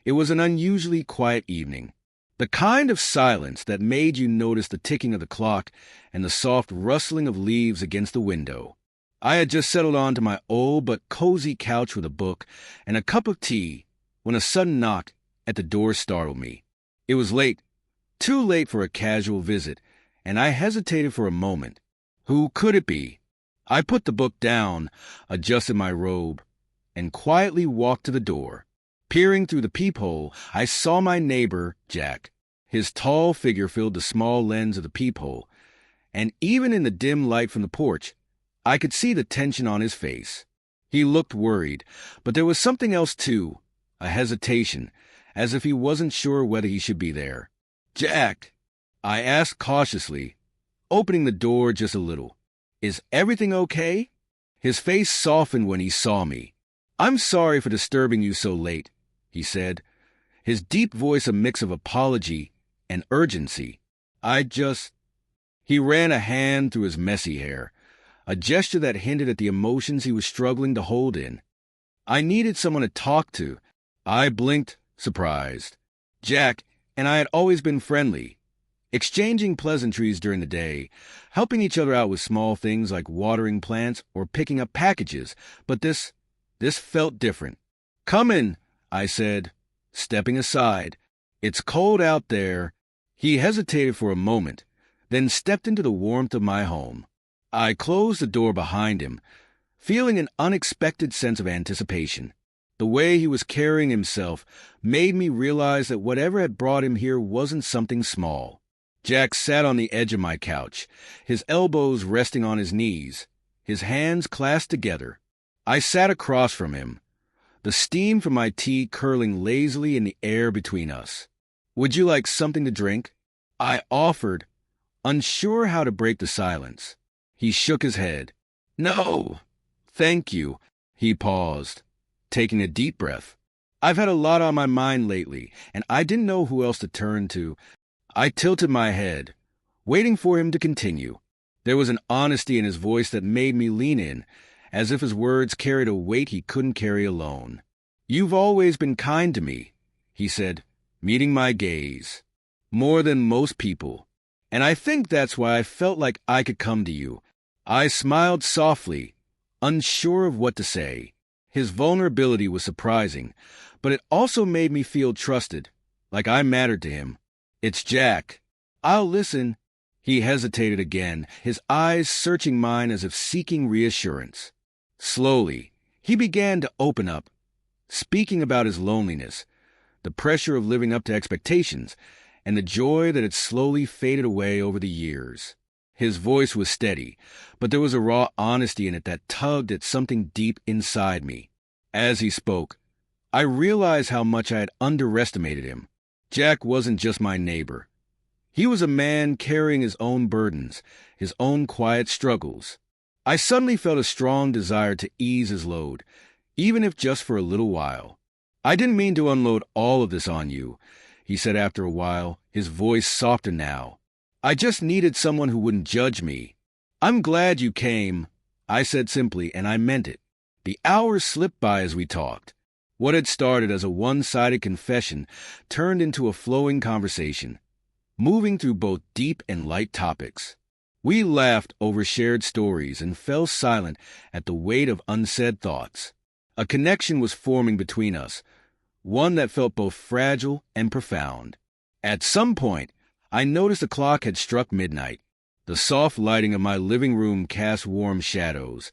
It was an unusually quiet evening. The kind of silence that made you notice the ticking of the clock and the soft rustling of leaves against the window. I had just settled onto my old but cozy couch with a book and a cup of tea when a sudden knock at the door startled me. It was late, too late for a casual visit, and I hesitated for a moment. Who could it be? I put the book down, adjusted my robe, and quietly walked to the door. Peering through the peephole, I saw my neighbor, Jack. His tall figure filled the small lens of the peephole, and even in the dim light from the porch, I could see the tension on his face. He looked worried, but there was something else too, a hesitation, as if he wasn't sure whether he should be there. "Jack," I asked cautiously, opening the door just a little, "is everything okay?" His face softened when he saw me. "I'm sorry for disturbing you so late," he said, his deep voice a mix of apology and urgency. He ran a hand through his messy hair, a gesture that hinted at the emotions he was struggling to hold in. "I needed someone to talk to." I blinked, surprised. Jack and I had always been friendly, exchanging pleasantries during the day, helping each other out with small things like watering plants or picking up packages, but this felt different. "Come in," I said, stepping aside. "It's cold out there." He hesitated for a moment, then stepped into the warmth of my home. I closed the door behind him, feeling an unexpected sense of anticipation. The way he was carrying himself made me realize that whatever had brought him here wasn't something small. Jack sat on the edge of my couch, his elbows resting on his knees, his hands clasped together. I sat across from him, the steam from my tea curling lazily in the air between us. "Would you like something to drink?" I offered, unsure how to break the silence. He shook his head. "No, thank you." He paused, taking a deep breath. "I've had a lot on my mind lately, and I didn't know who else to turn to." I tilted my head, waiting for him to continue. There was an honesty in his voice that made me lean in, as if his words carried a weight he couldn't carry alone. "You've always been kind to me," he said, meeting my gaze. "More than most people. And I think that's why I felt like I could come to you." I smiled softly, unsure of what to say. His vulnerability was surprising, but it also made me feel trusted, like I mattered to him. "It's Jack." "I'll listen." He hesitated again, his eyes searching mine as if seeking reassurance. Slowly, he began to open up, speaking about his loneliness, the pressure of living up to expectations, and the joy that had slowly faded away over the years. His voice was steady, but there was a raw honesty in it that tugged at something deep inside me. As he spoke, I realized how much I had underestimated him. Jack wasn't just my neighbor. He was a man carrying his own burdens, his own quiet struggles. I suddenly felt a strong desire to ease his load, even if just for a little while. "I didn't mean to unload all of this on you," he said after a while, his voice softer now. "I just needed someone who wouldn't judge me." "I'm glad you came," I said simply, and I meant it. The hours slipped by as we talked. What had started as a one-sided confession turned into a flowing conversation, moving through both deep and light topics. We laughed over shared stories and fell silent at the weight of unsaid thoughts. A connection was forming between us, one that felt both fragile and profound. At some point, I noticed the clock had struck midnight. The soft lighting of my living room cast warm shadows,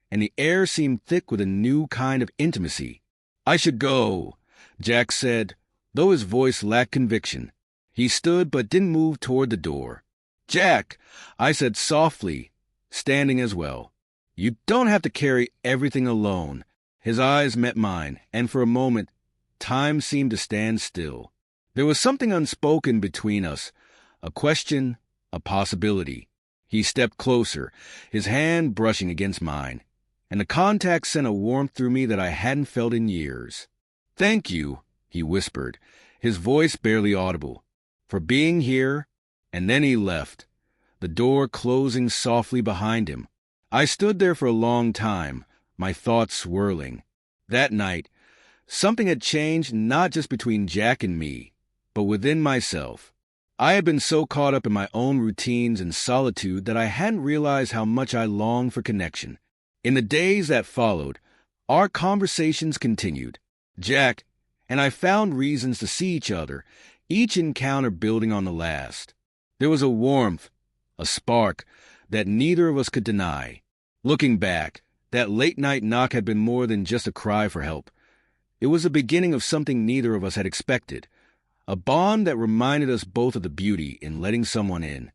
and the air seemed thick with a new kind of intimacy. "I should go," Jack said, though his voice lacked conviction. He stood but didn't move toward the door. "Jack," I said softly, standing as well, "you don't have to carry everything alone." His eyes met mine, and for a moment, time seemed to stand still. There was something unspoken between us, a question, a possibility. He stepped closer, his hand brushing against mine, and the contact sent a warmth through me that I hadn't felt in years. "Thank you," he whispered, his voice barely audible, "for being here." And then he left, the door closing softly behind him. I stood there for a long time, my thoughts swirling. That night, Something had changed not just between Jack and me, but within myself. I had been so caught up in my own routines and solitude that I hadn't realized how much I longed for connection. In the days that followed, our conversations continued. Jack and I found reasons to see each other, each encounter building on the last. There was a warmth, a spark, that neither of us could deny. Looking back, that late-night knock had been more than just a cry for help. It was the beginning of something neither of us had expected, a bond that reminded us both of the beauty in letting someone in.